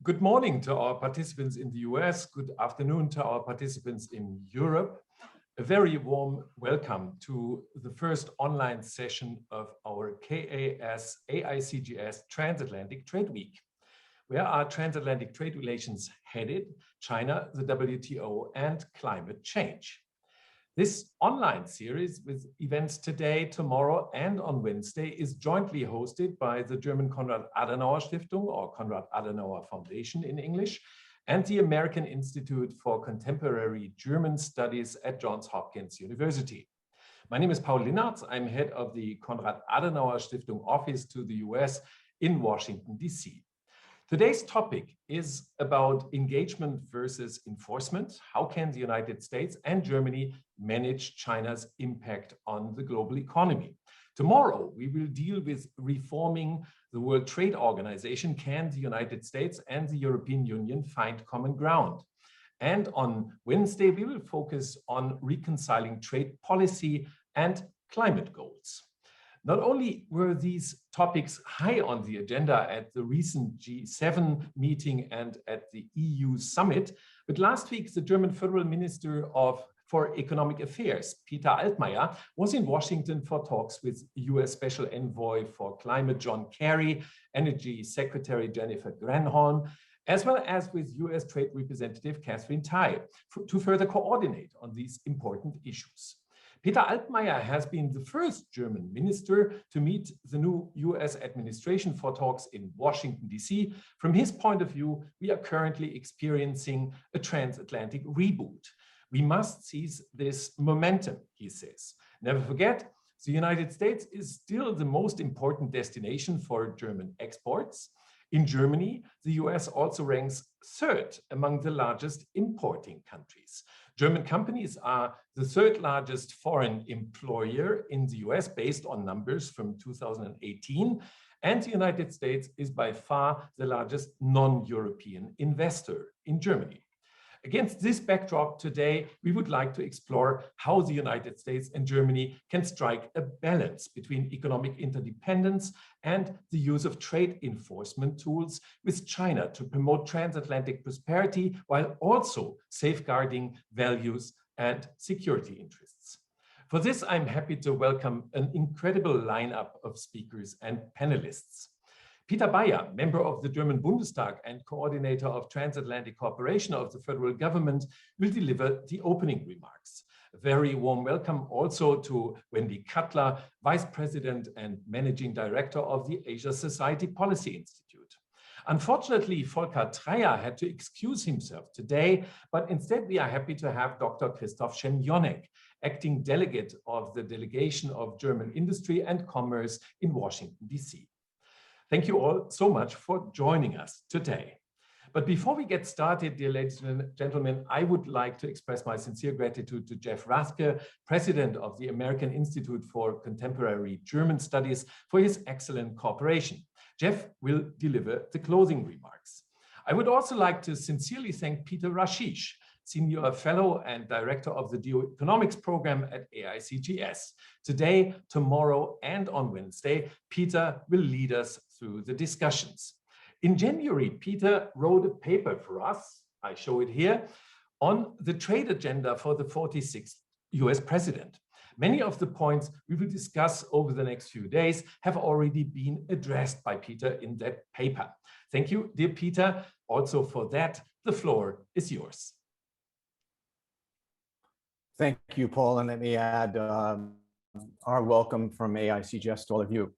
Good morning to our participants in the US. Good afternoon to our participants in Europe. A very warm welcome to the first online session of our KAS AICGS Transatlantic Trade Week. Where are transatlantic trade relations headed? China, the WTO, and climate change. This online series with events today, tomorrow, and on Wednesday is jointly hosted by the German Konrad Adenauer Stiftung, or Konrad Adenauer Foundation in English, and the American Institute for Contemporary German Studies at Johns Hopkins University. My name is Paul Linartz. I'm head of the Konrad Adenauer Stiftung office to the US in Washington, D.C. Today's topic is about engagement versus enforcement. How can the United States and Germany manage China's impact on the global economy? Tomorrow, we will deal with reforming the World Trade Organization. Can the United States and the European Union find common ground? And on Wednesday, we will focus on reconciling trade policy and climate goals. Not only were these topics high on the agenda at the recent G7 meeting and at the EU summit, but last week the German Federal Minister for Economic Affairs, Peter Altmaier, was in Washington for talks with US Special Envoy for Climate John Kerry, Energy Secretary Jennifer Granholm, as well as with US Trade Representative Catherine Tai to further coordinate on these important issues. Peter Altmaier has been the first German minister to meet the new US administration for talks in Washington, D.C. From his point of view, we are currently experiencing a transatlantic reboot. We must seize this momentum, he says. Never forget, the United States is still the most important destination for German exports. In Germany, the US also ranks third among the largest importing countries. German companies are the third largest foreign employer in the US based on numbers from 2018, and the United States is by far the largest non-European investor in Germany. Against this backdrop today, we would like to explore how the United States and Germany can strike a balance between economic interdependence and the use of trade enforcement tools with China to promote transatlantic prosperity while also safeguarding values and security interests. For this, I'm happy to welcome an incredible lineup of speakers and panelists. Peter Bayer, member of the German Bundestag and coordinator of transatlantic cooperation of the federal government, will deliver the opening remarks. A very warm welcome also to Wendy Cutler, Vice President and Managing Director of the Asia Society Policy Institute. Unfortunately, Volker Treyer had to excuse himself today, but instead we are happy to have Dr. Christoph Szemjonek, acting delegate of the Delegation of German Industry and Commerce in Washington, D.C. Thank you all so much for joining us today. But before we get started, dear ladies and gentlemen, I would like to express my sincere gratitude to Jeff Rathke, President of the American Institute for Contemporary German Studies, for his excellent cooperation. Jeff will deliver the closing remarks. I would also like to sincerely thank Peter Rashish, Senior Fellow and Director of the Geoeconomics Program at AICGS. Today, tomorrow, and on Wednesday, Peter will lead us through the discussions. In January, Peter wrote a paper for us, I show it here, on the trade agenda for the 46th US president. Many of the points we will discuss over the next few days have already been addressed by Peter in that paper. Thank you, dear Peter. Also for that, the floor is yours. Thank you, Paul, and let me add our welcome from AICGS to all of you.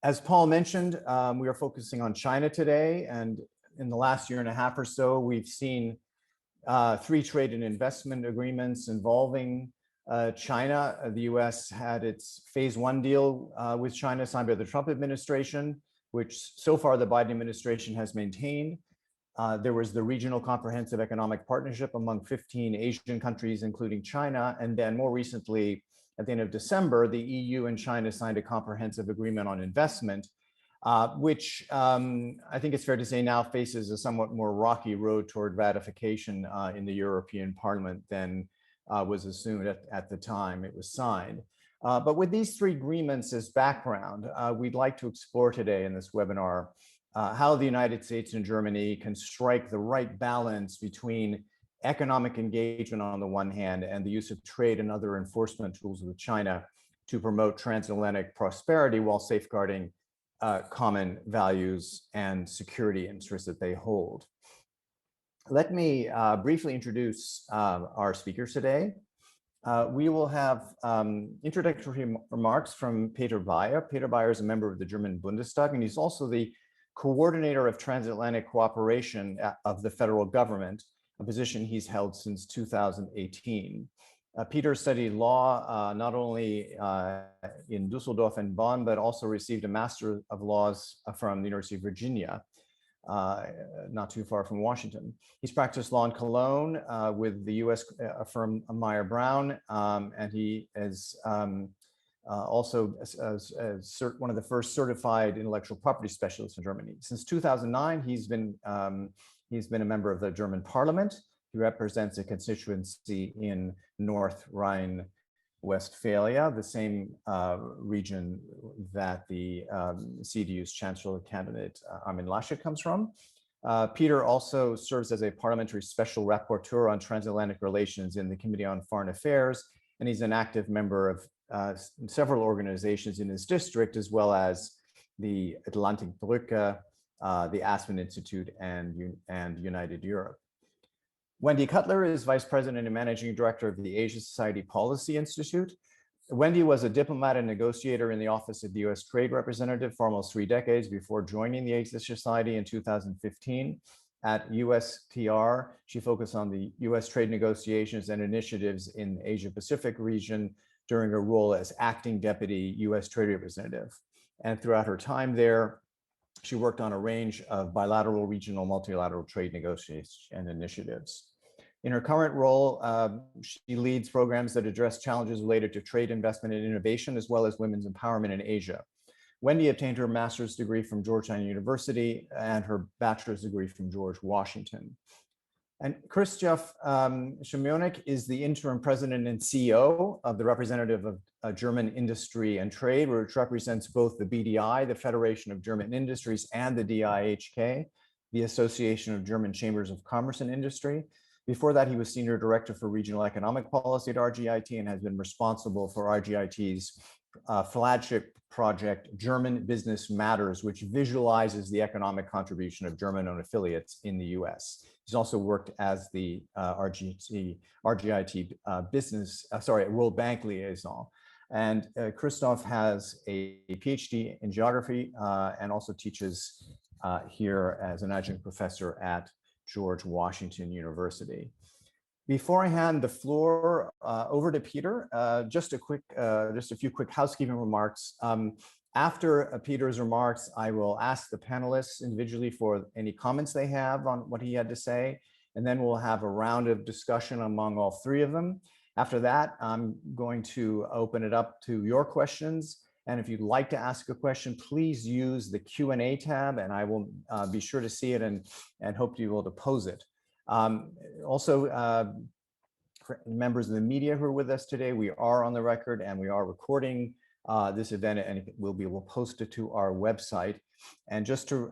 As Paul mentioned, we are focusing on China today, and in the last year and a half or so, we've seen 3 trade and investment agreements involving China. The US had its phase 1 deal with China signed by the Trump administration, which so far the Biden administration has maintained. There was the Regional Comprehensive Economic Partnership among 15 Asian countries, including China. And then more recently, at the end of December, the EU and China signed a comprehensive agreement on investment, which I think it's fair to say now faces a somewhat more rocky road toward ratification in the European Parliament than was assumed at the time it was signed. But with these 3 agreements as background, we'd like to explore today in this webinar how the United States and Germany can strike the right balance between economic engagement on the one hand and the use of trade and other enforcement tools with China to promote transatlantic prosperity while safeguarding common values and security interests that they hold. Let me briefly introduce our speakers today. We will have introductory remarks from Peter Bayer. Peter Bayer is a member of the German Bundestag, and he's also the coordinator of transatlantic cooperation of the federal government, a position he's held since 2018. Peter studied law not only in Dusseldorf and Bonn, but also received a Master of Laws from the University of Virginia, not too far from Washington. He's practiced law in Cologne with the US firm Meyer Brown, and he is also one of the first certified intellectual property specialists in Germany. Since 2009, he's been a member of the German Parliament. He represents a constituency in North Rhine-Westphalia, the same region that the CDU's chancellor candidate Armin Laschet comes from. Peter also serves as a parliamentary special rapporteur on transatlantic relations in the Committee on Foreign Affairs, and he's an active member of several organizations in his district, as well as the Atlantic Brücke, the Aspen Institute, and United Europe. Wendy Cutler is Vice President and Managing Director of the Asia Society Policy Institute. Wendy was a diplomat and negotiator in the Office of the U.S. Trade Representative for almost 3 decades before joining the Asia Society in 2015. At USTR, she focused on the U.S. trade negotiations and initiatives in the Asia-Pacific region during her role as acting deputy U.S. Trade Representative. And throughout her time there, she worked on a range of bilateral, regional, multilateral trade negotiations and initiatives. In her current role, she leads programs that address challenges related to trade, investment, and innovation, as well as women's empowerment in Asia. Wendy obtained her master's degree from Georgetown University and her bachelor's degree from George Washington. And Christoph Szymionek is the interim president and CEO of the representative of German Industry and Trade, which represents both the BDI, the Federation of German Industries, and the DIHK, the Association of German Chambers of Commerce and Industry. Before that, he was senior director for regional economic policy at RGIT and has been responsible for RGIT's flagship project, German Business Matters, which visualizes the economic contribution of German-owned affiliates in the US. He's also worked as the RGIT World Bank liaison. And Christoph has a PhD in geography and also teaches here as an adjunct professor at George Washington University. Before I hand the floor over to Peter, just a few quick housekeeping remarks. After Peter's remarks, I will ask the panelists individually for any comments they have on what he had to say, and then we'll have a round of discussion among all 3 of them. After that, I'm going to open it up to your questions. And if you'd like to ask a question, please use the Q&A tab, and I will be sure to see it and hope to be able to pose it. Also, for members of the media who are with us today, we are on the record and we are recording this event, and we'll post it to our website. And just to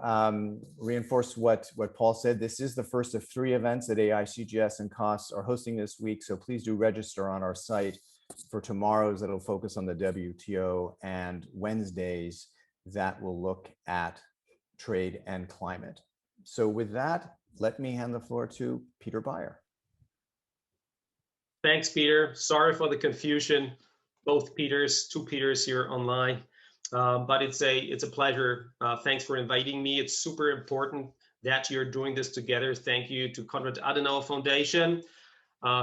reinforce what Paul said, this is the first of 3 events that AICGS and COS are hosting this week. So please do register on our site for tomorrow's that'll focus on the WTO, and Wednesdays that will look at trade and climate. So with that, let me hand the floor to Peter Bayer. Thanks, Peter. Sorry for the confusion. Both Peters, 2 Peters here online, but it's a pleasure. Thanks for inviting me. It's super important that you're doing this together. Thank you to Konrad Adenauer Foundation.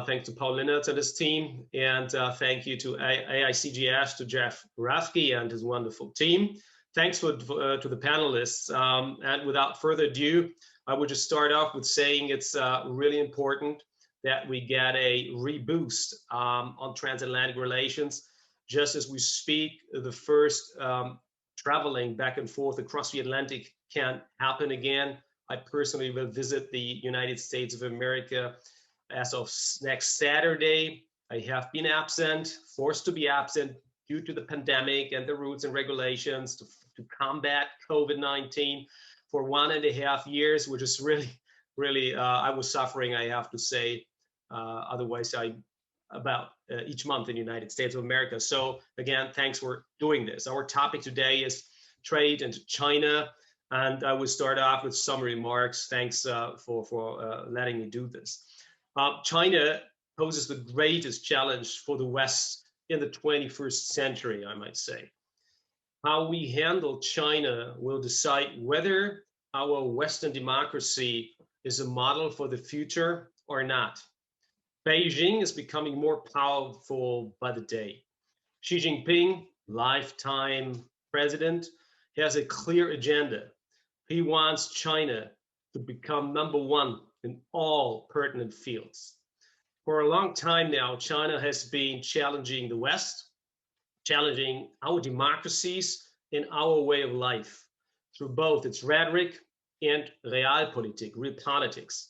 Thanks to Paul Linnertz and his team, and thank you to AICGS, to Jeff Rafke and his wonderful team. Thanks to the panelists. And without further ado, I would just start off with saying it's really important that we get a reboost on transatlantic relations. Just as we speak, the first traveling back and forth across the Atlantic can happen again. I personally will visit the United States of America as of next Saturday. I have been absent, forced to be absent due to the pandemic and the rules and regulations to combat COVID-19. for 1.5 years, which is really, I was suffering, I have to say. Otherwise, each month in the United States of America. So again, thanks for doing this. Our topic today is trade and China. And I will start off with some remarks. Thanks for letting me do this. China poses the greatest challenge for the West in the 21st century, I might say. How we handle China will decide whether our Western democracy is a model for the future or not. Beijing is becoming more powerful by the day. Xi Jinping, lifetime president, has a clear agenda. He wants China to become #1 in all pertinent fields. For a long time now, China has been challenging the West, challenging our democracies and our way of life through both its rhetoric and realpolitik, real politics.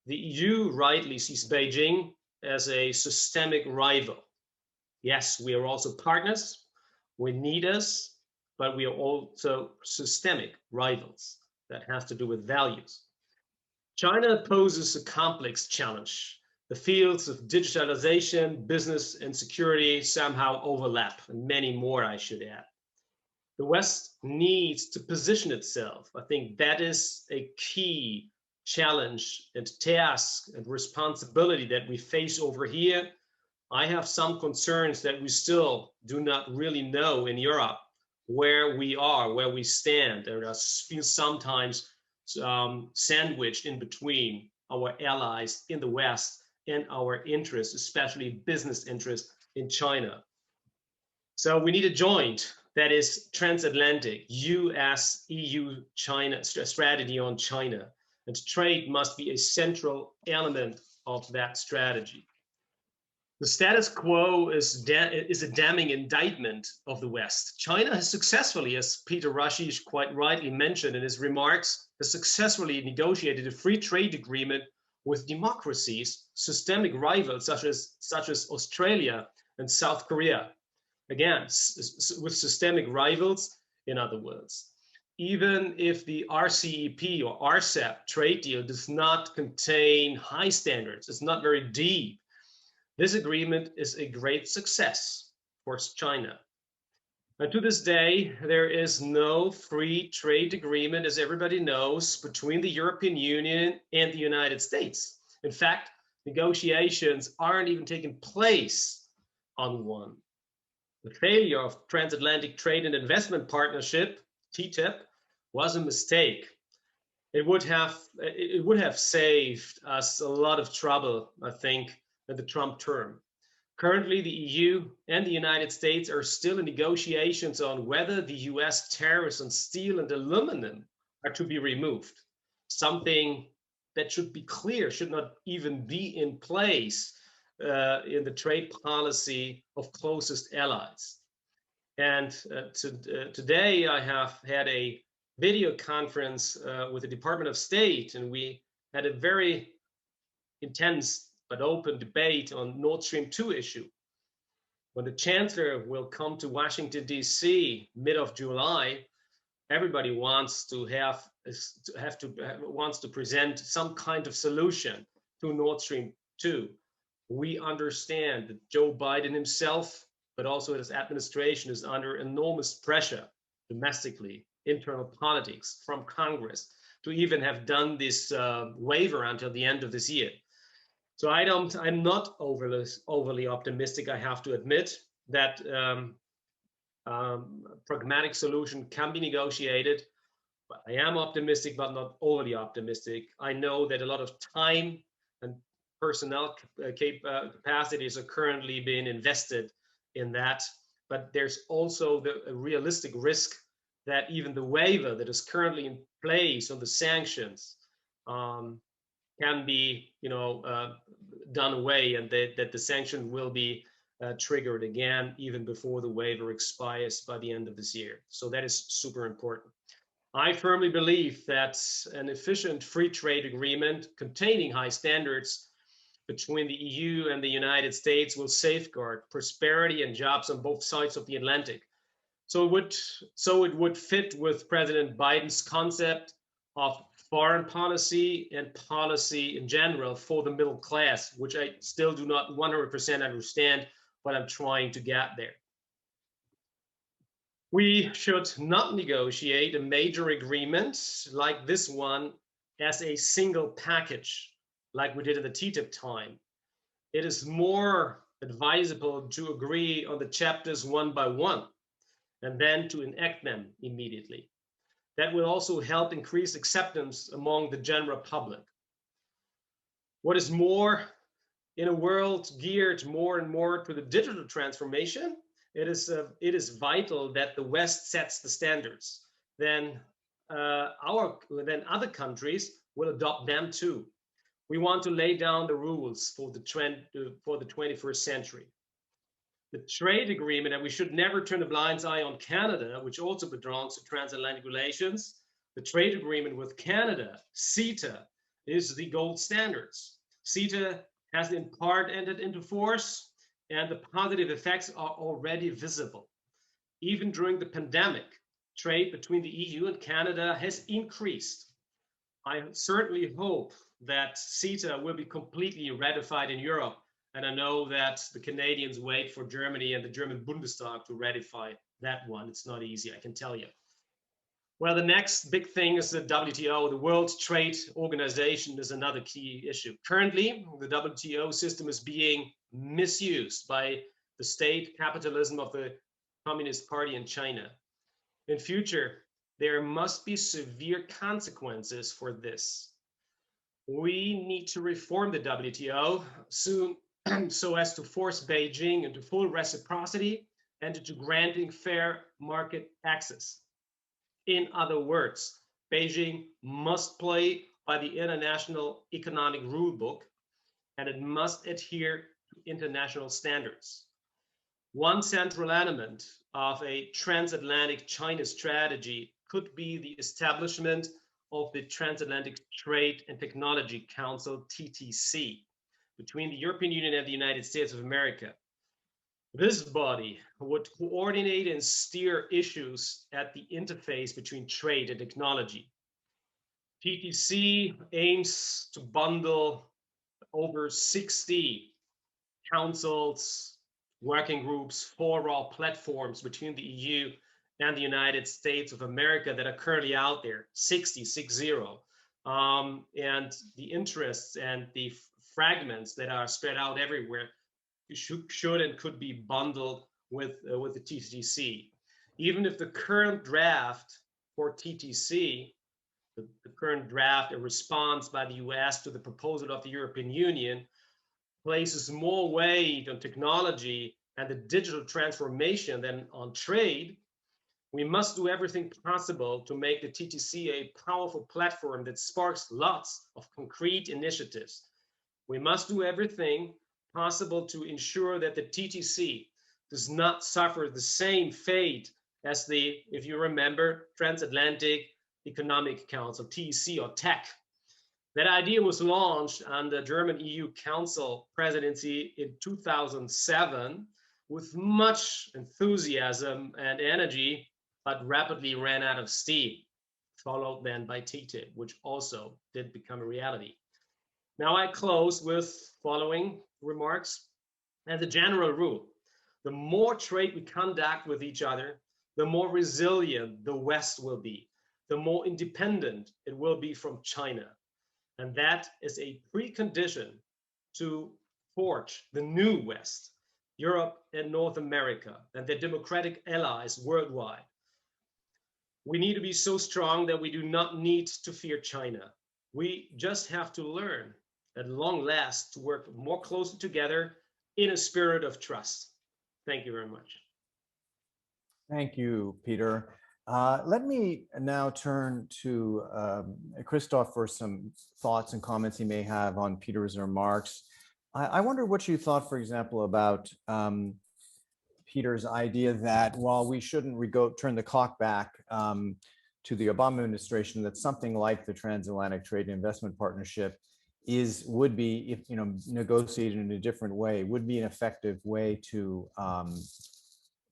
The EU rightly sees Beijing as a systemic rival. Yes, we are also partners. We need us, but we are also systemic rivals. That has to do with values. China poses a complex challenge. The fields of digitalization, business, and security somehow overlap, and many more, I should add. The West needs to position itself. I think that is a key challenge and task and responsibility that we face over here. I have some concerns that we still do not really know in Europe where we are, where we stand. There feel sometimes sandwiched in between our allies in the West and our interests, especially business interests in China. So we need a joint, that is transatlantic, US, EU, China strategy on China. And trade must be a central element of that strategy. The status quo is a damning indictment of the West. China has successfully, as Peter Rashish quite rightly mentioned in his remarks, has successfully negotiated a free trade agreement with democracies, systemic rivals such as Australia and South Korea. Again, with systemic rivals, in other words. Even if the RCEP or RCEP trade deal does not contain high standards, it's not very deep, this agreement is a great success for China. And to this day, there is no free trade agreement, as everybody knows, between the European Union and the United States. In fact, negotiations aren't even taking place on one. The failure of Transatlantic Trade and Investment Partnership, TTIP, was a mistake. It would have saved us a lot of trouble, I think, in the Trump term. Currently, the EU and the United States are still in negotiations on whether the US tariffs on steel and aluminum are to be removed. Something that should be clear, should not even be in place in the trade policy of closest allies. And today I have had a video conference with the Department of State, and we had a very intense but open debate on Nord Stream 2 issue. When the Chancellor will come to Washington, D.C. mid of July, everybody wants to wants to present some kind of solution to Nord Stream 2. We understand that Joe Biden himself, but also his administration, is under enormous pressure domestically, internal politics from Congress to even have done this waiver until the end of this year. So I'm not overly optimistic, I have to admit, that pragmatic solution can be negotiated. But I am optimistic, but not overly optimistic. I know that a lot of time and personnel capacities are currently being invested in that, but there's also the realistic risk that even the waiver that is currently in place on the sanctions can be, done away, and that the sanction will be triggered again even before the waiver expires by the end of this year. So that is super important. I firmly believe that an efficient free trade agreement containing high standards between the EU and the United States will safeguard prosperity and jobs on both sides of the Atlantic. So it would fit with President Biden's concept of foreign policy and policy in general for the middle class, which I still do not 100% understand, but I'm trying to get there. We should not negotiate a major agreement like this one as a single package, like we did in the TTIP time. It is more advisable to agree on the chapters one by one and then to enact them immediately. That will also help increase acceptance among the general public. What is more, in a world geared more and more to the digital transformation, it is vital that the West sets the standards. Then other countries will adopt them too. We want to lay down the rules for the 21st century. The trade agreement, and we should never turn a blind eye on Canada, which also belongs to transatlantic relations. The trade agreement with Canada, CETA, is the gold standards. CETA has in part entered into force, and the positive effects are already visible. Even during the pandemic, trade between the EU and Canada has increased. I certainly hope that CETA will be completely ratified in Europe, and I know that the Canadians wait for Germany and the German Bundestag to ratify that one. It's not easy, I can tell you. Well, the next big thing is the WTO, the World Trade Organization, is another key issue. Currently, the WTO system is being misused by the state capitalism of the Communist Party in China. In future, there must be severe consequences for this. We need to reform the WTO soon so as to force Beijing into full reciprocity and into granting fair market access. In other words, Beijing must play by the international economic rulebook, and it must adhere to international standards. One central element of a transatlantic China strategy could be the establishment of the Transatlantic Trade and Technology Council, TTC, between the European Union and the United States of America. This body would coordinate and steer issues at the interface between trade and technology. TTC aims to bundle over 60 councils, working groups, fora, platforms between the EU and the United States of America that are currently out there, 60. And the interests and the fragments that are spread out everywhere should and could be bundled with the TTC. Even if the current draft for TTC, the current draft, a response by the US to the proposal of the European Union, places more weight on technology and the digital transformation than on trade, we must do everything possible to make the TTC a powerful platform that sparks lots of concrete initiatives. We must do everything possible to ensure that the TTC does not suffer the same fate as the, if you remember, Transatlantic Economic Council, TEC or TEC. That idea was launched on the German EU Council presidency in 2007 with much enthusiasm and energy, but rapidly ran out of steam, followed then by TTIP, which also did become a reality. Now I close with following remarks. As a general rule, the more trade we conduct with each other, the more resilient the West will be, the more independent it will be from China. And that is a precondition to forge the new West, Europe and North America, and their democratic allies worldwide. We need to be so strong that we do not need to fear China. We just have to learn at long last to work more closely together in a spirit of trust. Thank you very much. Thank you, Peter. Let me now turn to Christoph for some thoughts and comments he may have on Peter's remarks. I wonder what you thought, for example, about Peter's idea that while we shouldn't turn the clock back to the Obama administration, that something like the Transatlantic Trade and Investment Partnership would be, if negotiated in a different way, would be an effective way to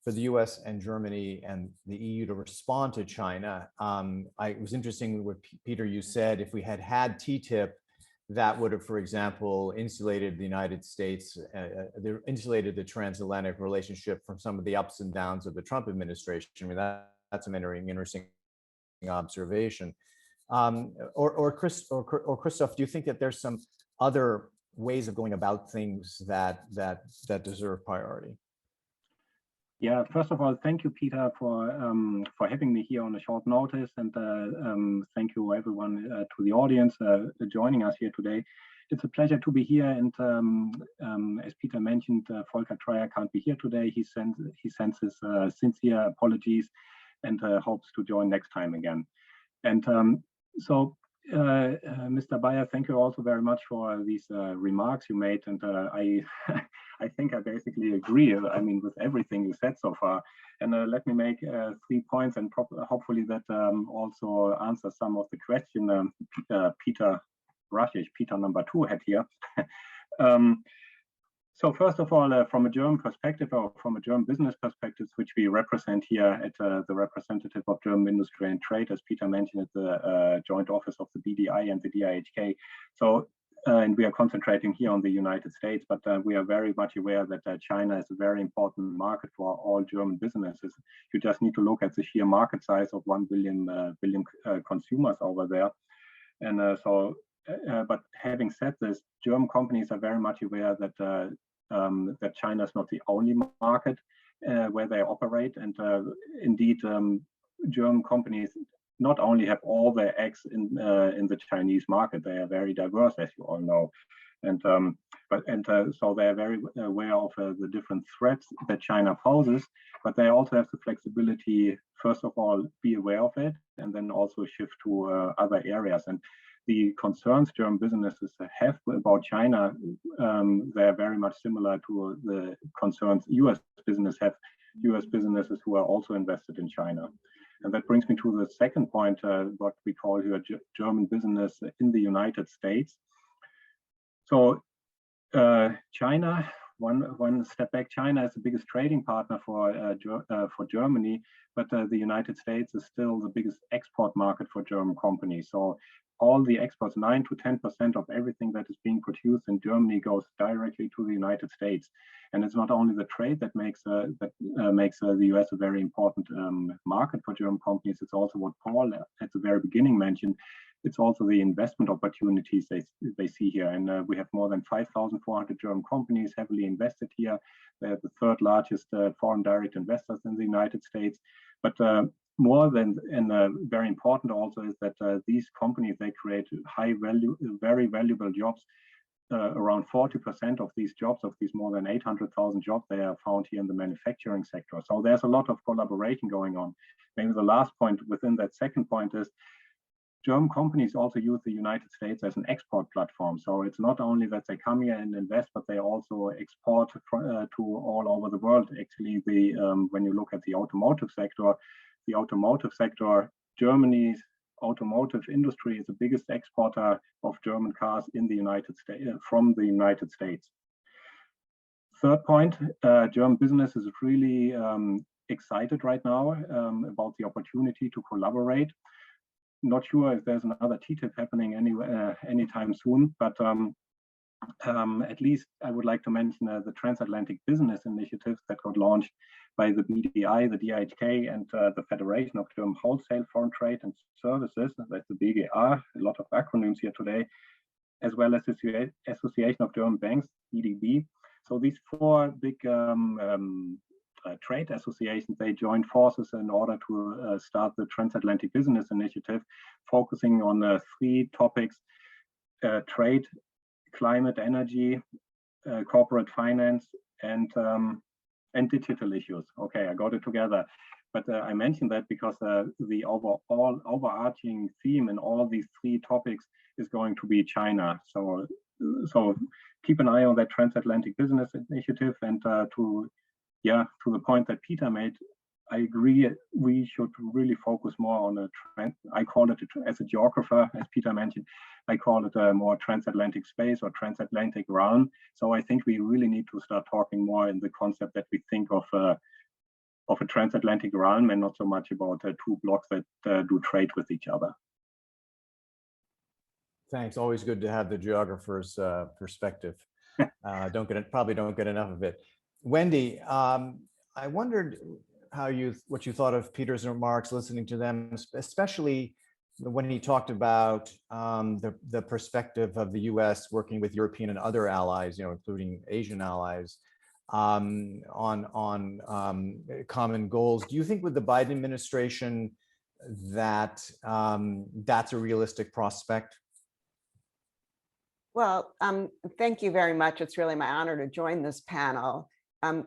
for the US and Germany and the EU to respond to China. It was interesting what Peter, you said, if we had had TTIP, that would have, for example, insulated the United States, insulated the transatlantic relationship from some of the ups and downs of the Trump administration. I mean, that's an interesting observation. Christoph, do you think that there's some other ways of going about things that deserve priority? Yeah, first of all, thank you, Peter, for having me here on a short notice, and thank you everyone to the audience joining us here today. It's a pleasure to be here, and as Peter mentioned, Volker Treyer can't be here today. He sends his sincere apologies and hopes to join next time again. And Mr. Bayer, thank you also very much for these remarks you made, and I think I basically agree, I mean, with everything you said so far. And let me make 3 points, and hopefully that also answers some of the question Peter number 2 had here. So first of all, from a German perspective, or from a German business perspective, which we represent here at the representative of German Industry and Trade, as Peter mentioned, at the joint office of the BDI and the DIHK. So, and we are concentrating here on the United States, but we are very much aware that China is a very important market for all German businesses. You just need to look at the sheer market size of 1 billion consumers over there. And but having said this, German companies are very much aware that that China is not the only market where they operate, and indeed, German companies not only have all their eggs in the Chinese market; they are very diverse, as you all know, and so they are very aware of the different threats that China poses. But they also have the flexibility, first of all, be aware of it, and then also shift to other areas. And the concerns German businesses have about China, they are very much similar to the concerns US businesses have, US businesses who are also invested in China. And that brings me to the second point, what we call here German business in the United States. So China, one step back, China is the biggest trading partner for Germany, but the United States is still the biggest export market for German companies. So all the exports, 9 to 10% of everything that is being produced in Germany goes directly to the United States. And it's not only the trade that makes the US a very important market for German companies. It's also what Paul at the very beginning mentioned. It's also the investment opportunities they see here. And we have more than 5,400 German companies heavily invested here. They're the third largest foreign direct investors in the United States. But more than, and very important also, is that these companies, they create high value, very valuable jobs. Around 40% of these jobs, of these more than 800,000 jobs, they are found here in the manufacturing sector. So there's a lot of collaboration going on. Maybe the last point within that second point is German companies also use the United States as an export platform. So it's not only that they come here and invest, but they also export to all over the world. Actually, when you look at the automotive sector, Germany's automotive industry is the biggest exporter of German cars in the United States, from the United States. Third point, German business is really excited right now about the opportunity to collaborate. Not sure if there's another TTIP happening anytime soon, but at least I would like to mention the transatlantic business initiatives that got launched by the BDI, the DIHK, and the Federation of German Wholesale Foreign Trade and Services, that's the BGR, a lot of acronyms here today, as well as the Association of German Banks, EDB. So these 4 big trade associations, they joined forces in order to start the Transatlantic Business Initiative, focusing on 3 topics: trade, climate, energy, corporate finance, and digital issues. Okay, I got it together. But I mentioned that because the overall overarching theme in all these 3 topics is going to be China. So keep an eye on that Transatlantic Business Initiative. And to the point that Peter made, I agree, we should really focus more on I call it, as a geographer, as Peter mentioned, I call it a more transatlantic space or transatlantic realm. So I think we really need to start talking more in the concept that we think of of a transatlantic realm and not so much about two blocks that do trade with each other. Thanks. Always good to have the geographer's perspective. Probably don't get enough of it. Wendy, I wondered what you thought of Peter's remarks, listening to them, especially when he talked about the perspective of the U.S. working with European and other allies, including Asian allies, on common goals. Do you think with the Biden administration that that's a realistic prospect? Well, thank you very much. It's really my honor to join this panel.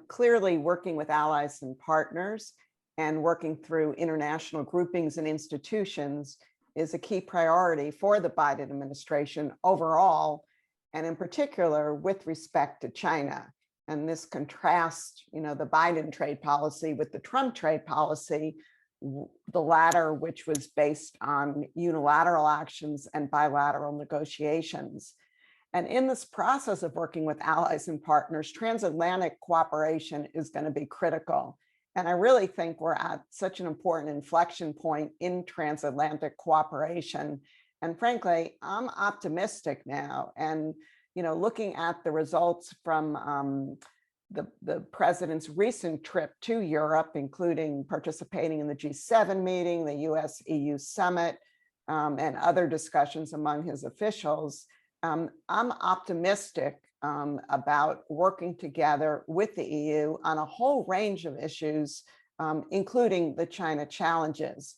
Clearly, working with allies and partners and working through international groupings and institutions is a key priority for the Biden administration overall, and in particular with respect to China. And this contrasts, the Biden trade policy with the Trump trade policy, the latter, which was based on unilateral actions and bilateral negotiations. And in this process of working with allies and partners, transatlantic cooperation is going to be critical. And I really think we're at such an important inflection point in transatlantic cooperation. And frankly, I'm optimistic now. And, looking at the results from the president's recent trip to Europe, including participating in the G7 meeting, the US-EU summit, and other discussions among his officials, I'm optimistic about working together with the EU on a whole range of issues, including the China challenges.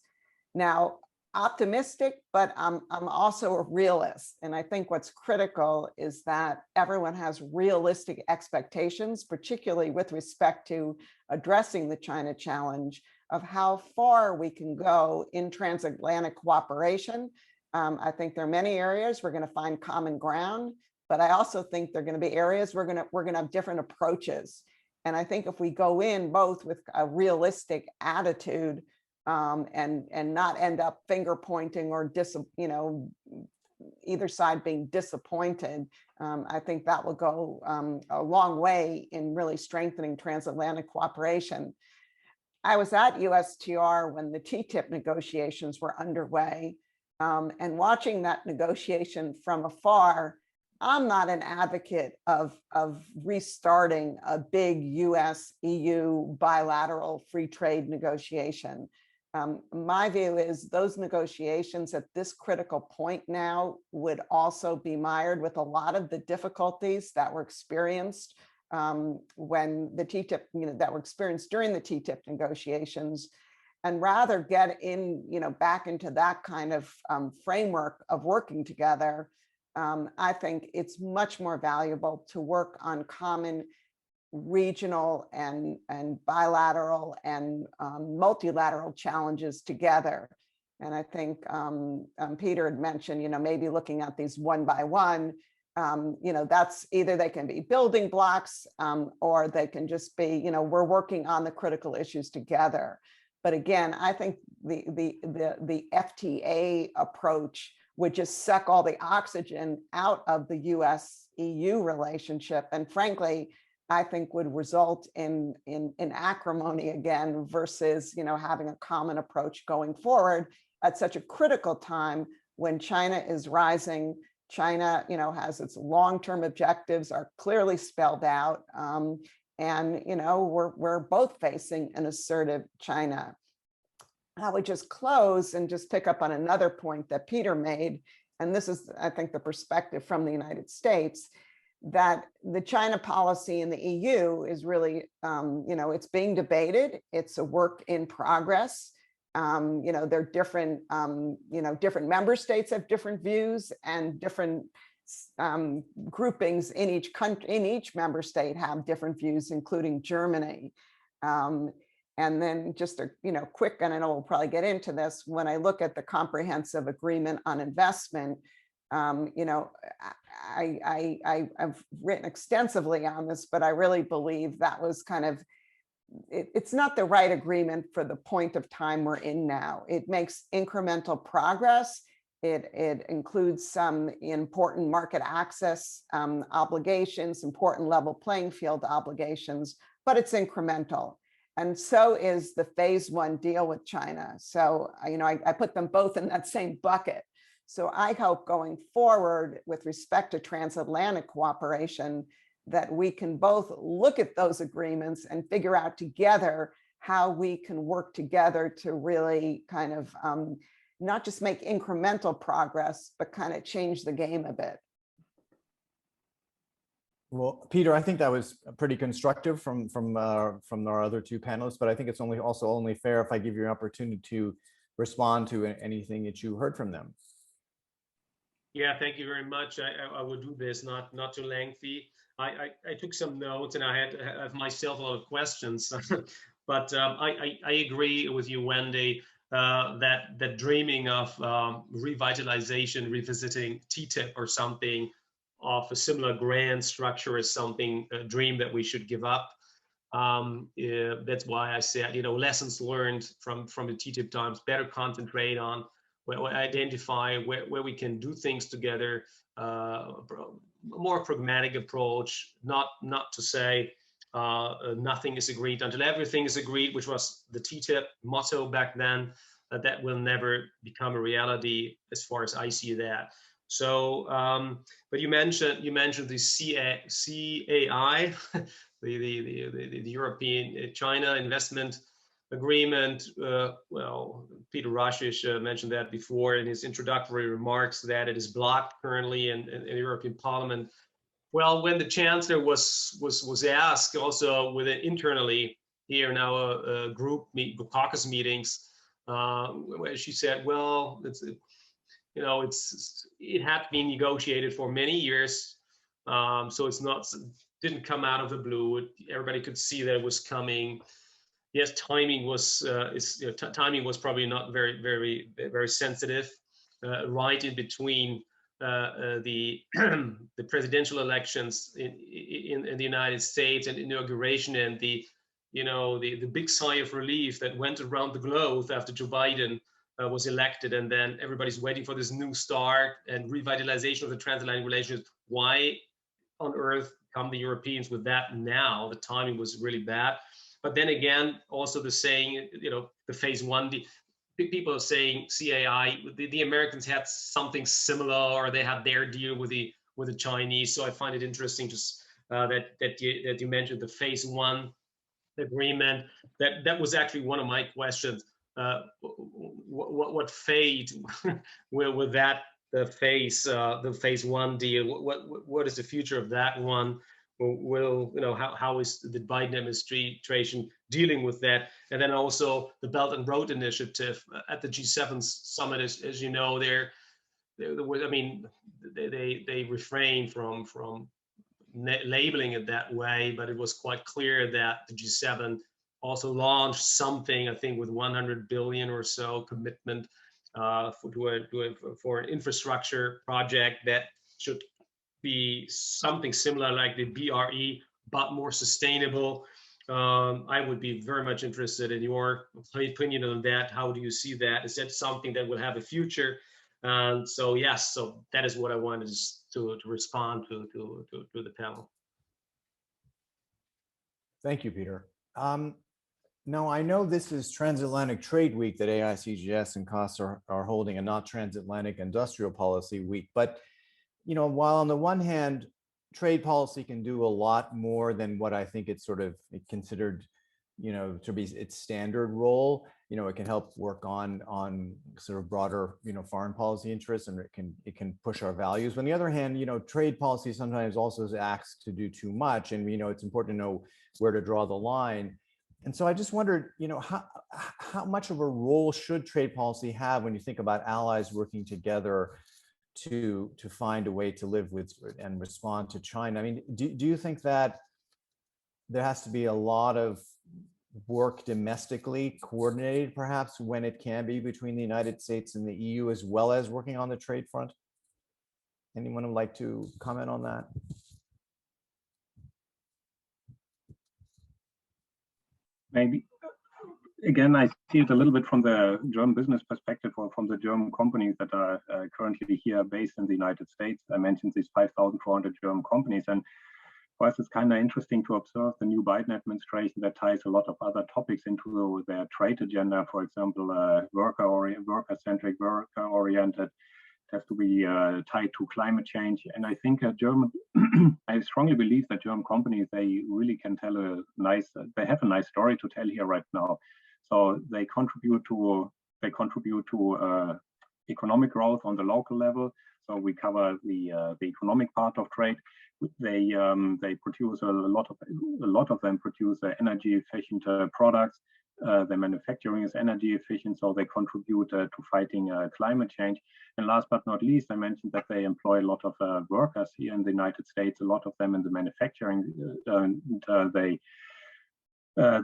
Now, optimistic, but I'm also a realist. And I think what's critical is that everyone has realistic expectations, particularly with respect to addressing the China challenge, of how far we can go in transatlantic cooperation. I think there are many areas we're going to find common ground, but I also think there are going to be areas we're going to have different approaches. And I think if we go in both with a realistic attitude and not end up finger pointing or either side being disappointed, I think that will go a long way in really strengthening transatlantic cooperation. I was at USTR when the TTIP negotiations were underway. And watching that negotiation from afar, I'm not an advocate of restarting a big US-EU bilateral free trade negotiation. My view is those negotiations at this critical point now would also be mired with a lot of the difficulties that were experienced when the TTIP, that were experienced during the TTIP negotiations, and rather get in, back into that kind of framework of working together. I think it's much more valuable to work on common regional and bilateral and multilateral challenges together. And I think Peter had mentioned, maybe looking at these one by one, that's either they can be building blocks or they can just be, we're working on the critical issues together. But again, I think the FTA approach would just suck all the oxygen out of the US-EU relationship, and frankly, I think would result in acrimony again versus having a common approach going forward at such a critical time when China is rising. China, has its long-term objectives are clearly spelled out. And we're both facing an assertive China. I would just close and just pick up on another point that Peter made, and this is, I think, the perspective from the United States, that the China policy in the EU is really, it's being debated. It's a work in progress. There are different, different member states have different views, and different groupings in each country, in each member state, have different views, including Germany. And then just a quick, and I know we'll probably get into this, when I look at the comprehensive agreement on investment, I've written extensively on this, but I really believe that was kind of, it's not the right agreement for the point of time we're in now. It makes incremental progress. It includes some important market access obligations, important level playing field obligations, but it's incremental. And so is the phase one deal with China. So, I put them both in that same bucket. So I hope going forward with respect to transatlantic cooperation, that we can both look at those agreements and figure out together how we can work together to really kind of not just make incremental progress, but kind of change the game a bit. Well, Peter, I think that was pretty constructive from our other two panelists, but I think it's only fair if I give you an opportunity to respond to anything that you heard from them. Yeah, thank you very much. I will do this not too lengthy. I took some notes and I have myself a lot of questions, but I agree with you, Wendy, that dreaming of revitalization, revisiting TTIP or something of a similar grand structure is something, a dream that we should give up. That's why I said, lessons learned from the TTIP times, better concentrate on, identify where we can do things together, more pragmatic approach, not to say nothing is agreed until everything is agreed, which was the TTIP motto back then. That will never become a reality as far as I see that. So, but you mentioned the CAI, the European China Investment Agreement. Well, Peter Rashish mentioned that before in his introductory remarks, that it is blocked currently in the European Parliament. Well, when the Chancellor was asked also within internally here in our caucus meetings, where she said, well, it had been negotiated for many years, so didn't come out of the blue. Everybody could see that it was coming. Yes, timing was probably not very very sensitive, right in between the the presidential elections in the United States and inauguration, and the big sigh of relief that went around the globe after Joe Biden was elected, and then everybody's waiting for this new start and revitalization of the transatlantic relations. Why on earth come the Europeans with that now? The timing was really bad. But then again, also the saying, the phase one, people are saying CAI, the Americans had something similar, or they had their deal with the Chinese. So I find it interesting just that you mentioned the phase one agreement. That was actually one of my questions. What fate will that the phase one deal? What is the future of that one? How is the Biden administration dealing with that? And then also the Belt and Road Initiative at the G7 summit, as you know, they refrained from labeling it that way, but it was quite clear that the G7 also launched something, I think, with 100 billion or so commitment for an infrastructure project that should be something similar like the BRE, but more sustainable. I would be very much interested in your opinion on that. How do you see that? Is that something that will have a future? And so, yes, so that is what I wanted to respond to the panel. Thank you, Peter. Now, I know this is Transatlantic Trade Week that AICGS and COST are holding, a not Transatlantic Industrial Policy Week. But, while on the one hand, trade policy can do a lot more than what I think it's sort of considered, to be its standard role. It can help work on sort of broader, foreign policy interests, and it can push our values. But on the other hand, trade policy sometimes also is asked to do too much, and it's important to know where to draw the line. And so I just wondered, how much of a role should trade policy have when you think about allies working together to find a way to live with and respond to China? I mean, do you think that there has to be a lot of work domestically coordinated, perhaps, when it can be between the United States and the EU, as well as working on the trade front? Anyone would like to comment on that? Maybe. Again, I see it a little bit from the German business perspective, or from the German companies that are currently here based in the United States. I mentioned these 5,400 German companies, and for us, it's kind of interesting to observe the new Biden administration that ties a lot of other topics into their trade agenda. For example, worker-centric, worker-oriented. It has to be tied to climate change. And I think I strongly believe that German companies, they really can tell they have a nice story to tell here right now. So they contribute to economic growth on the local level. So we cover the economic part of trade. They produce a lot of them produce energy efficient products. Their manufacturing is energy efficient, so they contribute to fighting climate change. And last but not least, I mentioned that they employ a lot of workers here in the United States. A lot of them in the manufacturing.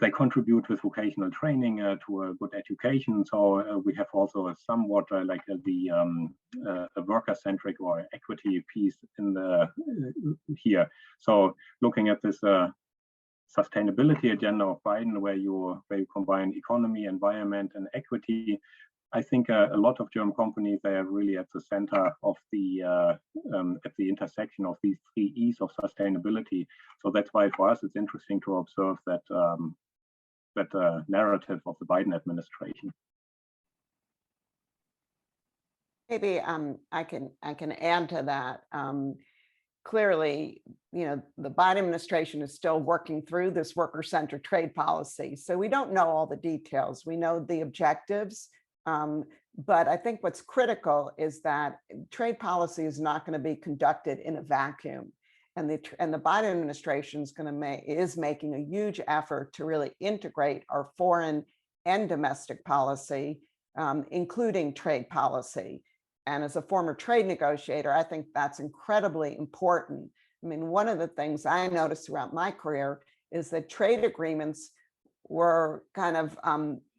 They contribute with vocational training to a good education. So we have also a somewhat like a worker-centric or equity piece in the here. So looking at this sustainability agenda of Biden, where you combine economy, environment, and equity, I think a lot of German companies, they are really at the center of at the intersection of these 3 E's of sustainability. So that's why for us it's interesting to observe that narrative of the Biden administration. Maybe I can add to that. Clearly, the Biden administration is still working through this worker-centered trade policy. So we don't know all the details. We know the objectives, but I think what's critical is that trade policy is not going to be conducted in a vacuum. And the Biden administration is making a huge effort to really integrate our foreign and domestic policy, including trade policy. And as a former trade negotiator, I think that's incredibly important. I mean, one of the things I noticed throughout my career is that trade agreements were kind of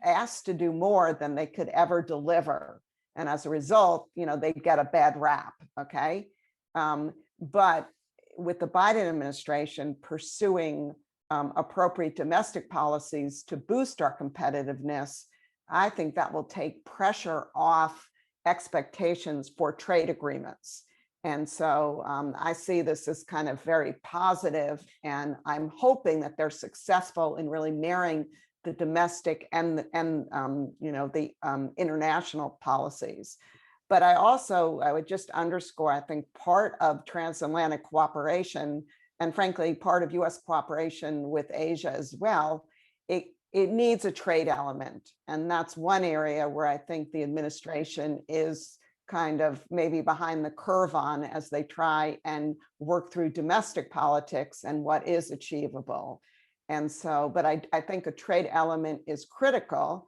asked to do more than they could ever deliver. And as a result, they get a bad rap, okay? But with the Biden administration pursuing appropriate domestic policies to boost our competitiveness, I think that will take pressure off expectations for trade agreements. And so I see this as kind of very positive, and I'm hoping that they're successful in really marrying the domestic and the international policies. But I would just underscore, I think part of transatlantic cooperation, and frankly, part of US cooperation with Asia as well, it needs a trade element. And that's one area where I think the administration is kind of maybe behind the curve on as they try and work through domestic politics and what is achievable. And so, but I think a trade element is critical.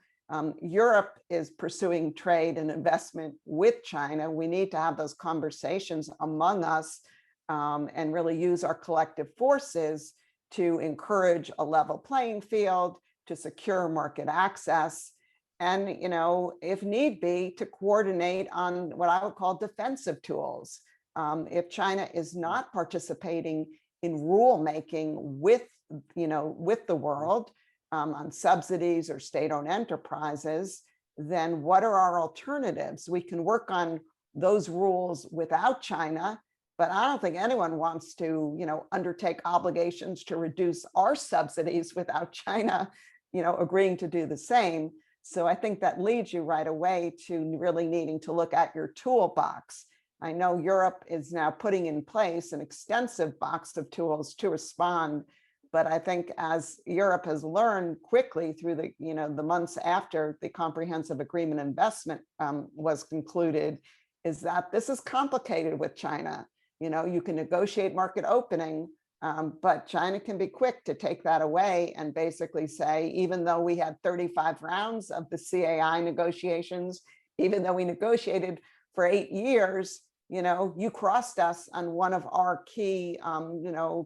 Europe is pursuing trade and investment with China. We need to have those conversations among us and really use our collective forces to encourage a level playing field, to secure market access, and, if need be, to coordinate on what I would call defensive tools. If China is not participating in rulemaking with the world on subsidies or state-owned enterprises, then what are our alternatives? We can work on those rules without China, but I don't think anyone wants to, undertake obligations to reduce our subsidies without China, agreeing to do the same. So I think that leads you right away to really needing to look at your toolbox. I know Europe is now putting in place an extensive box of tools to respond, but I think as Europe has learned quickly through the months after the comprehensive agreement investment was concluded, is that this is complicated with China. You can negotiate market opening, but China can be quick to take that away and basically say, even though we had 35 rounds of the CAI negotiations, even though we negotiated for 8 years, you crossed us on one of our key,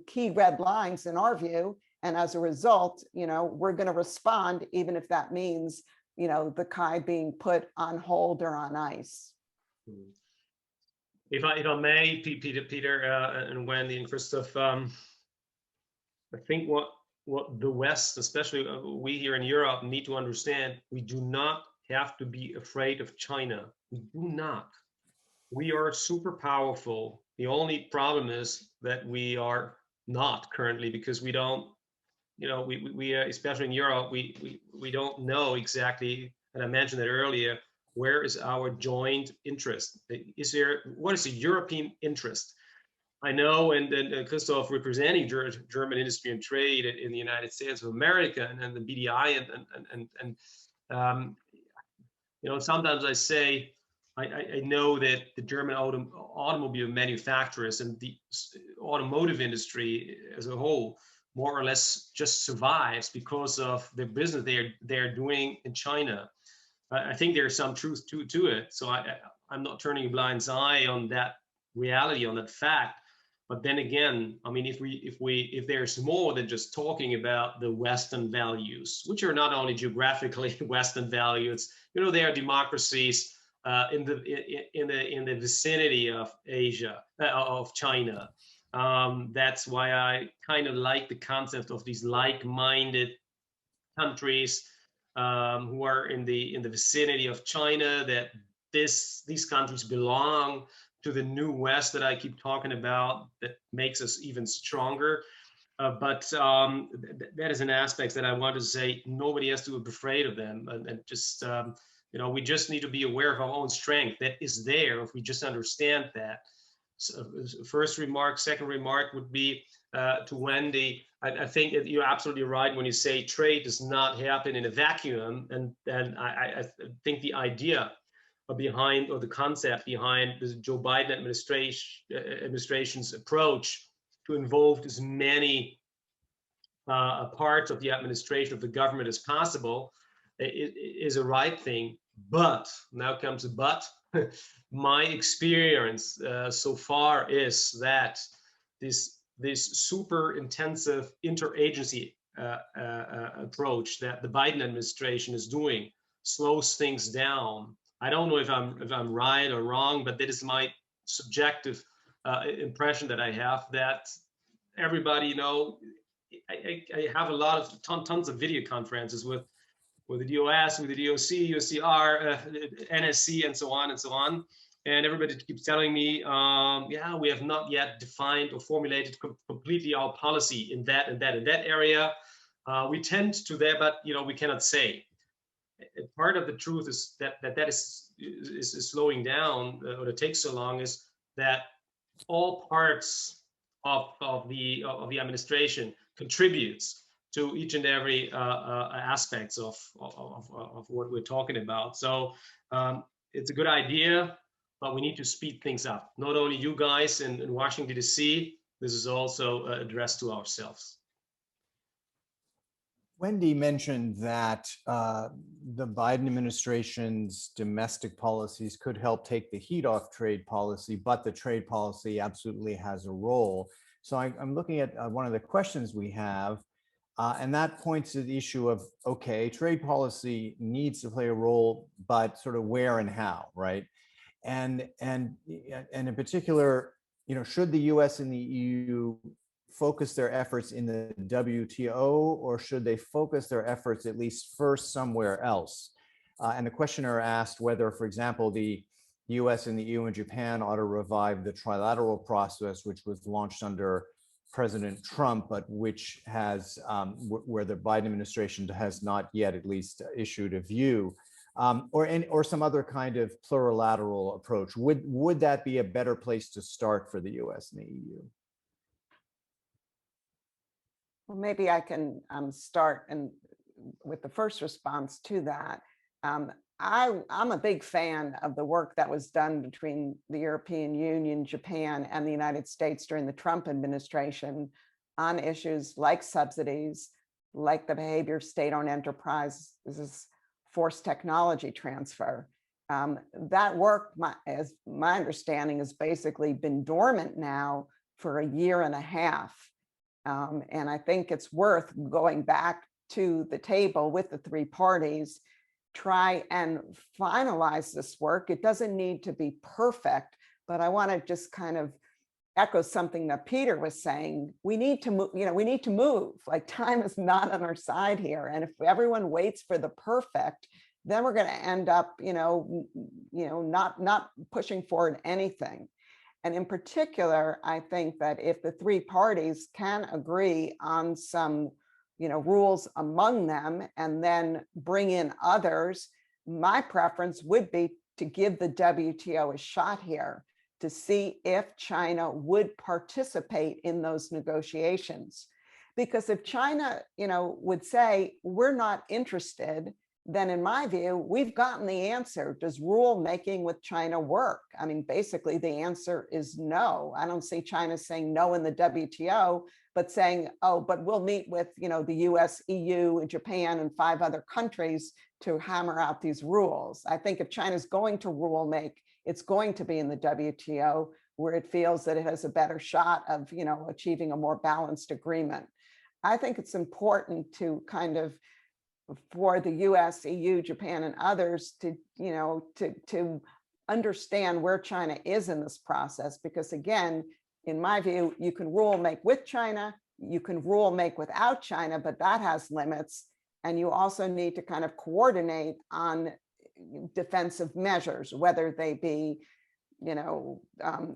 key red lines in our view. And as a result, we're going to respond, even if that means, the Kai being put on hold or on ice. If I may, Peter, and when the interest of, I think what the West, especially we here in Europe, need to understand, we do not have to be afraid of China. We do not. We are super powerful. The only problem is that we are not currently, because we don't, we especially in Europe, we don't know exactly, and I mentioned that earlier, where is our joint interest? What is the European interest? I know, and Christoph representing German industry and trade in the United States of America and the BDI and sometimes I say I know that the German automobile manufacturers and the automotive industry as a whole more or less just survives because of the business they're doing in China. I think there's some truth to it. So I'm not turning a blind eye on that reality, on that fact. But then again, I mean, if there's more than just talking about the Western values, which are not only geographically Western values, they are democracies in the vicinity of Asia, of China. That's why I kind of like the concept of these like-minded countries who are in the vicinity of China, that these countries belong to the new West that I keep talking about, that makes us even stronger. But that is an aspect that I want to say nobody has to be afraid of them, and just we just need to be aware of our own strength that is there if we just understand that. So, first remark. Second remark would be to Wendy. I think you're absolutely right when you say trade does not happen in a vacuum, and I think the idea behind, or the concept behind the Joe Biden administration's approach to involve as many parts of the administration, of the government as possible, is a right thing. But now comes a but. My experience so far is that this super intensive interagency approach that the Biden administration is doing slows things down. I don't know if I'm right or wrong, but that is my subjective impression that I have, that everybody, I have a lot of tons of video conferences with the DOS, with the DOC, USCR, NSC, and so on. And everybody keeps telling me, yeah, we have not yet defined or formulated completely our policy in that area. We tend to there, but we cannot say. Part of the truth is that is slowing down, or it takes so long, is that all parts of the administration contributes to each and every aspects of what we're talking about. So it's a good idea, but we need to speed things up. Not only you guys in Washington, D.C., this is also addressed to ourselves. Wendy mentioned that the Biden administration's domestic policies could help take the heat off trade policy, but the trade policy absolutely has a role. So I'm looking at one of the questions we have, and that points to the issue of, okay, trade policy needs to play a role, but sort of where and how, right? And in particular, should the US and the EU focus their efforts in the WTO, or should they focus their efforts at least first somewhere else? And the questioner asked whether, for example, the US and the EU and Japan ought to revive the trilateral process, which was launched under President Trump, but which has, where the Biden administration has not yet at least issued a view, or some other kind of plurilateral approach. Would that be a better place to start for the US and the EU? Well, maybe I can start with the first response to that. I'm a big fan of the work that was done between the European Union, Japan, and the United States during the Trump administration on issues like subsidies, like the behavior of state-owned enterprises, forced technology transfer. That work, as my understanding, has basically been dormant now for a year and a half. And I think it's worth going back to the table with the three parties, try and finalize this work. It doesn't need to be perfect, but I want to just kind of echo something that Peter was saying. We need to move, we need to move. Like, time is not on our side here. And if everyone waits for the perfect, then we're going to end up, not pushing forward anything. And in particular, I think that if the three parties can agree on some, rules among them and then bring in others, my preference would be to give the WTO a shot here to see if China would participate in those negotiations. Because if China, would say, we're not interested, then in my view, we've gotten the answer. Does rulemaking with China work? I mean, basically the answer is no. I don't see China saying no in the WTO, but saying, oh, but we'll meet with, the US, EU, Japan, and 5 other countries to hammer out these rules. I think if China's going to rule make, it's going to be in the WTO, where it feels that it has a better shot of, achieving a more balanced agreement. I think it's important to kind of, for the US, EU, Japan, and others to, to understand where China is in this process, because again, in my view, you can rule make with China, you can rule make without China, but that has limits. And you also need to kind of coordinate on defensive measures, whether they be,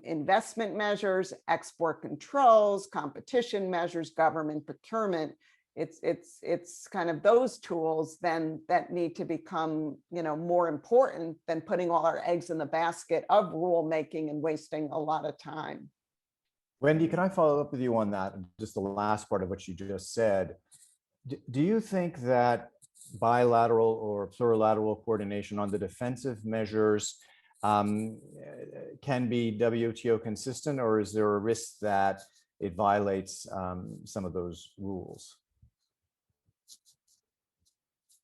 investment measures, export controls, competition measures, government procurement. It's kind of those tools then that need to become, more important than putting all our eggs in the basket of rulemaking and wasting a lot of time. Wendy, can I follow up with you on that? Just the last part of what you just said. Do you think that bilateral or plurilateral coordination on the defensive measures can be WTO consistent, or is there a risk that it violates some of those rules?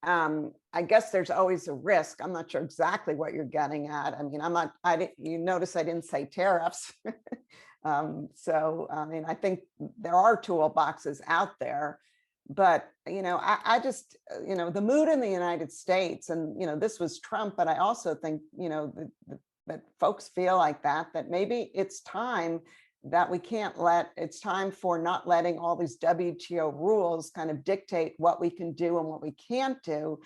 I guess there's always a risk. I'm not sure exactly what you're getting at. I mean, you notice I didn't say tariffs. So, I mean, I think there are toolboxes out there, but, I just, the mood in the United States, and, this was Trump, but I also think, that folks feel like that maybe it's time that it's time for not letting all these WTO rules kind of dictate what we can do and what we can't do,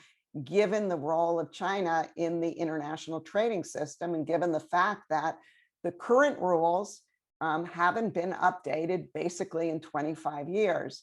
given the role of China in the international trading system, and given the fact that the current rules haven't been updated basically in 25 years.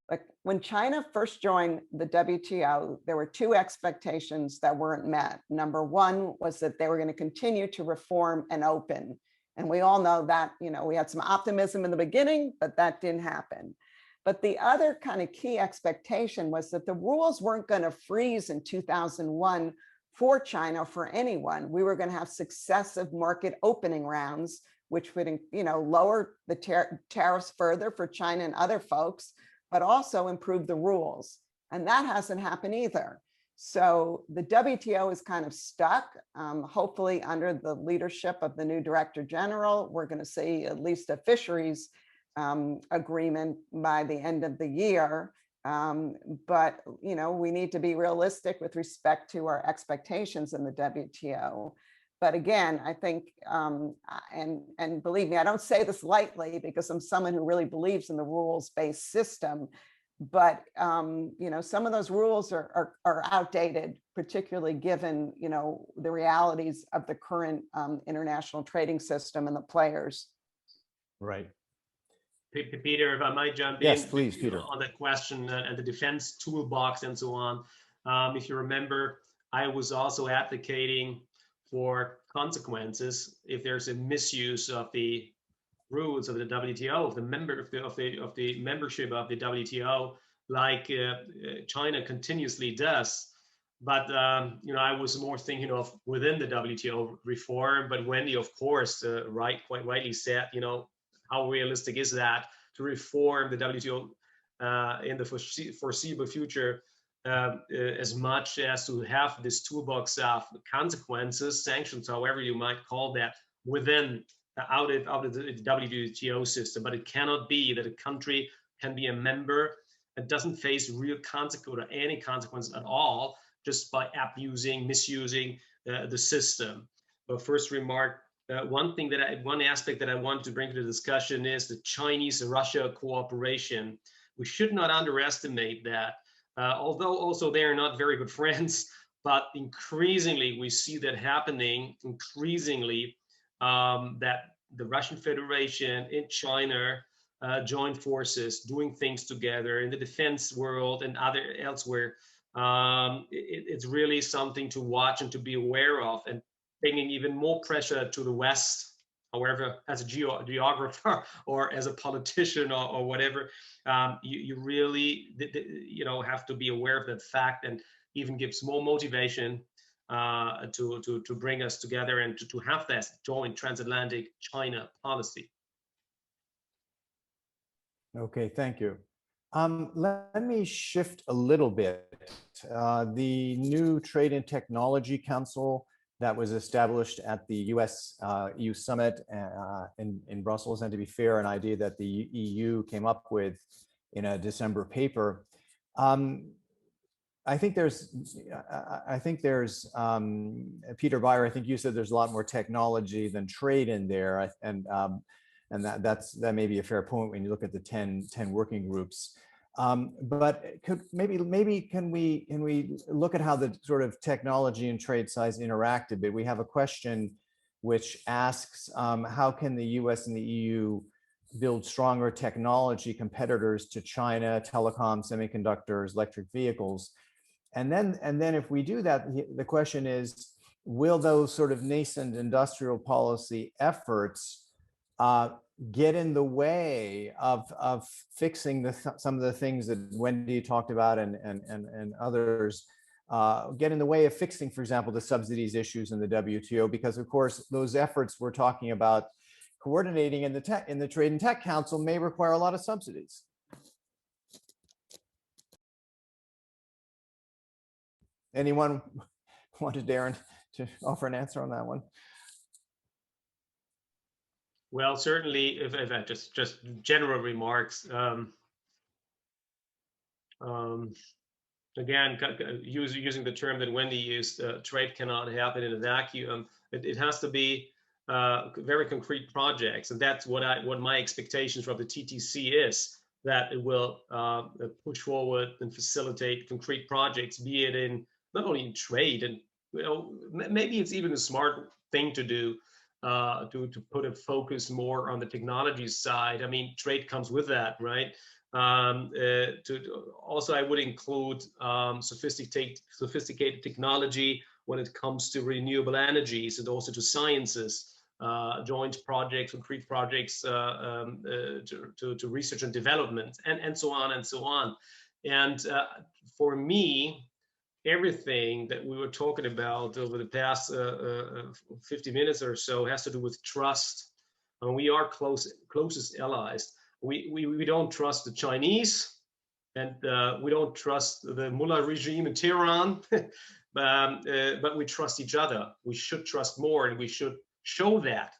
Like when China first joined the WTO, there were 2 expectations that weren't met. Number one was that they were going to continue to reform and open. And we all know that, we had some optimism in the beginning, but that didn't happen. But the other kind of key expectation was that the rules weren't going to freeze in 2001 for China, for anyone. We were going to have successive market opening rounds, which would, lower the tariffs further for China and other folks, but also improve the rules. And that hasn't happened either. So the WTO is kind of stuck. Hopefully under the leadership of the new Director General, we're going to see at least a fisheries agreement by the end of the year. But, we need to be realistic with respect to our expectations in the WTO. But again, I think, and believe me, I don't say this lightly because I'm someone who really believes in the rules-based system. But some of those rules are outdated, particularly given the realities of the current international trading system and the players. Right. Peter, if I might jump in. Yes, please, Peter. On that question and the defense toolbox and so on. If you remember, I was also advocating for consequences if there's a misuse of the rules of the WTO, of the membership of the WTO, like China continuously does. But I was more thinking of within the WTO reform. But Wendy, of course, quite rightly said, how realistic is that to reform the WTO in the foreseeable future, as much as to have this toolbox of consequences, sanctions, however you might call that, within out of the WTO system. But it cannot be that a country can be a member and doesn't face real consequence or any consequence at all just by misusing the system. But first remark, one aspect that I want to bring to the discussion is the Chinese-Russia cooperation. We should not underestimate that. Although also they are not very good friends, but increasingly we see that happening. Increasingly, that the Russian Federation, in China, join forces, doing things together in the defense world and elsewhere. It's really something to watch and to be aware of, and bringing even more pressure to the West. However, as a geographer or as a politician or whatever, you really have to be aware of that fact, and even gives more motivation to bring us together and to have that joint transatlantic China policy. Okay, thank you. Let me shift a little bit. The new Trade and Technology Council that was established at the US EU Summit in Brussels, and to be fair, an idea that the EU came up with in a December paper. I think there's Peter Beyer, I think you said there's a lot more technology than trade in there, and that may be a fair point when you look at the 10 working groups. But maybe can we look at how the sort of technology and trade sides interact a bit? We have a question which asks, how can the US and the EU build stronger technology competitors to China, telecom, semiconductors, electric vehicles? And then if we do that, the question is, will those sort of nascent industrial policy efforts get in the way of fixing some of the things that Wendy talked about and others, get in the way of fixing, for example, the subsidies issues in the WTO? Because of course, those efforts we're talking about coordinating in the Trade and Tech Council may require a lot of subsidies. Anyone wanted Darren to offer an answer on that one? Well, certainly, if I just general remarks. Again, using the term that Wendy used, trade cannot happen in a vacuum. It has to be very concrete projects, and that's what my expectations from the TTC is, that it will push forward and facilitate concrete projects, be it in not only in trade, and maybe it's even a smart thing to do, to put a focus more on the technology side. I mean, trade comes with that, right? Also, I would include sophisticated technology when it comes to renewable energies, and also to sciences, joint projects, concrete projects, to research and development, and so on and so on. And for me, everything that we were talking about over the past 50 minutes or so has to do with trust. And we are closest allies. We don't trust the Chinese, and we don't trust the mullah regime in Tehran, but we trust each other. We should trust more, and we should show that.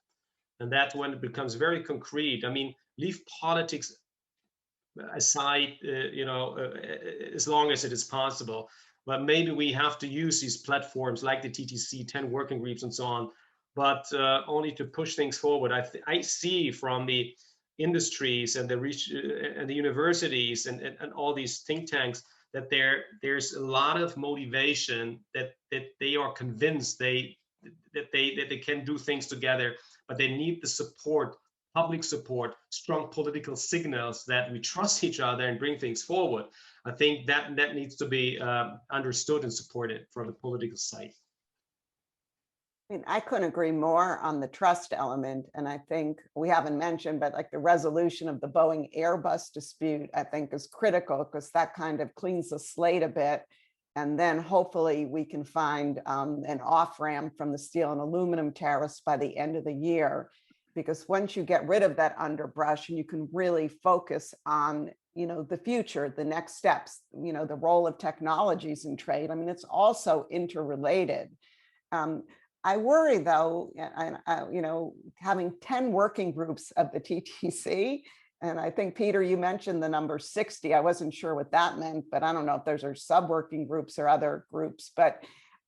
And that's when it becomes very concrete. I mean, leave politics aside, as long as it is possible. But maybe we have to use these platforms like the TTC, 10 working groups and so on, but only to push things forward. I see from the industries and the universities and all these think tanks that there's a lot of motivation, that they are convinced that they can do things together, but they need the support, public support, strong political signals that we trust each other and bring things forward. I think that needs to be understood and supported from the political side. I mean, I couldn't agree more on the trust element. And I think we haven't mentioned, but like the resolution of the Boeing Airbus dispute, I think is critical, because that kind of cleans the slate a bit. And then hopefully we can find an off-ramp from the steel and aluminum tariffs by the end of the year. Because once you get rid of that underbrush, and you can really focus on the future, the next steps, the role of technologies in trade. I mean, it's also interrelated. I worry though, having 10 working groups of the TTC, and I think, Peter, you mentioned the number 60. I wasn't sure what that meant, but I don't know if those are sub-working groups or other groups. But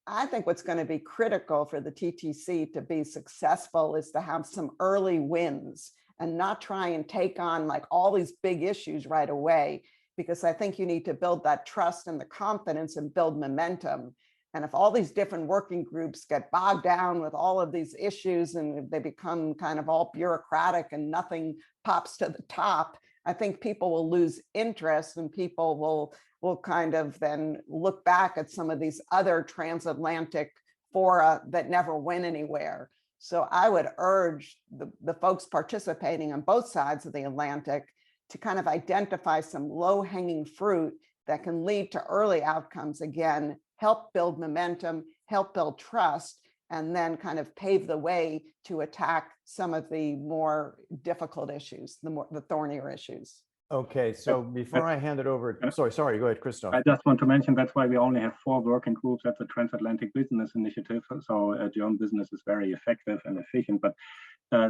I think what's going to be critical for the TTC to be successful is to have some early wins, and not try and take on like all these big issues right away, because I think you need to build that trust and the confidence and build momentum. And if all these different working groups get bogged down with all of these issues and they become kind of all bureaucratic and nothing pops to the top, I think people will lose interest and people will kind of then look back at some of these other transatlantic fora that never went anywhere. So I would urge the folks participating on both sides of the Atlantic to kind of identify some low-hanging fruit that can lead to early outcomes again, help build momentum, help build trust, and then kind of pave the way to attack some of the more difficult issues, the thornier issues. Okay, so before I hand it over, sorry, go ahead, Christoph. I just want to mention that's why we only have 4 working groups at the Transatlantic Business Initiative. So German business is very effective and efficient. But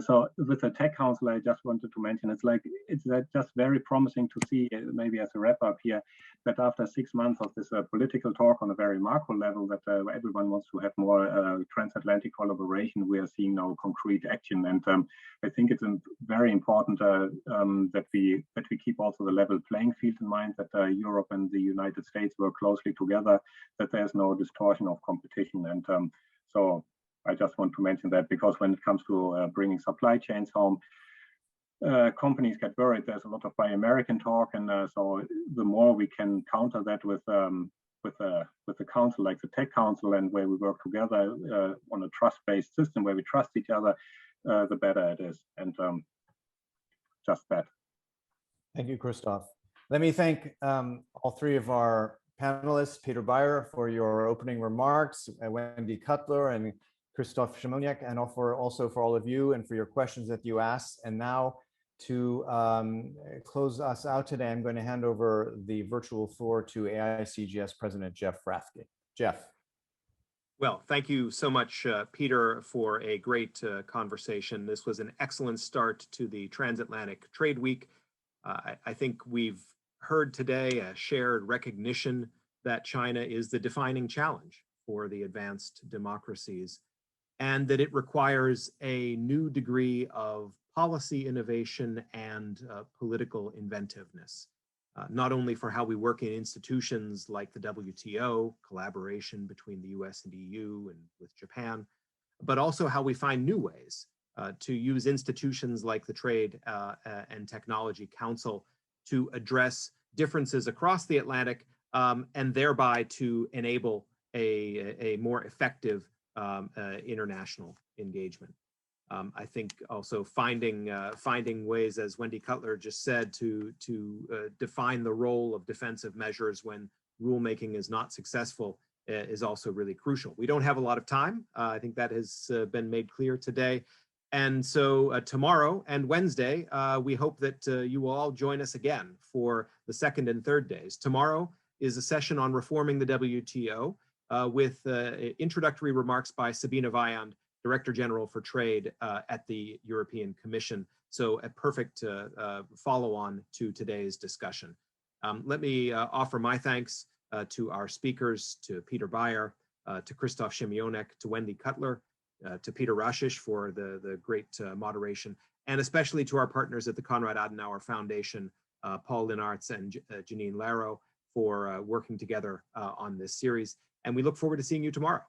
so with the Tech Council, I just wanted to mention it's just very promising to see, maybe as a wrap up here, that after 6 months of this political talk on a very macro level, that everyone wants to have more transatlantic collaboration, we are seeing now concrete action. And I think it's very important that we keep also the level playing field in mind, that Europe and the United States work closely together, that there's no distortion of competition. And so I just want to mention that, because when it comes to bringing supply chains home, companies get worried. There's a lot of Buy American talk, and so the more we can counter that with the council, like the Tech Council, and where we work together on a trust-based system where we trust each other, the better it is. And just that. Thank you, Christoph. Let me thank all 3 of our panelists, Peter Beyer for your opening remarks, Wendy Cutler and Christoph Szymoniak, and also for all of you and for your questions that you asked. And now to close us out today, I'm going to hand over the virtual floor to AICGS President Jeff Rathke. Jeff. Well, thank you so much, Peter, for a great conversation. This was an excellent start to the Transatlantic Trade Week. I think we've heard today a shared recognition that China is the defining challenge for the advanced democracies, and that it requires a new degree of policy innovation and political inventiveness, not only for how we work in institutions like the WTO, collaboration between the US and EU and with Japan, but also how we find new ways to use institutions like the Trade and Technology Council to address differences across the Atlantic, and thereby to enable a more effective international engagement. I think also finding ways, as Wendy Cutler just said, to define the role of defensive measures when rulemaking is not successful is also really crucial. We don't have a lot of time. I think that has been made clear today. And so tomorrow and Wednesday, we hope that you will all join us again for the 2nd and 3rd days. Tomorrow is a session on reforming the WTO with introductory remarks by Sabine Weyand, Director General for Trade at the European Commission. So a perfect follow-on to today's discussion. Let me offer my thanks to our speakers, to Peter Beyer, to Christoph Szymoniak, to Wendy Cutler, to Peter Rashish for the great moderation, and especially to our partners at the Konrad Adenauer Foundation, Paul Linartz and Janine Laro, for working together on this series. And we look forward to seeing you tomorrow.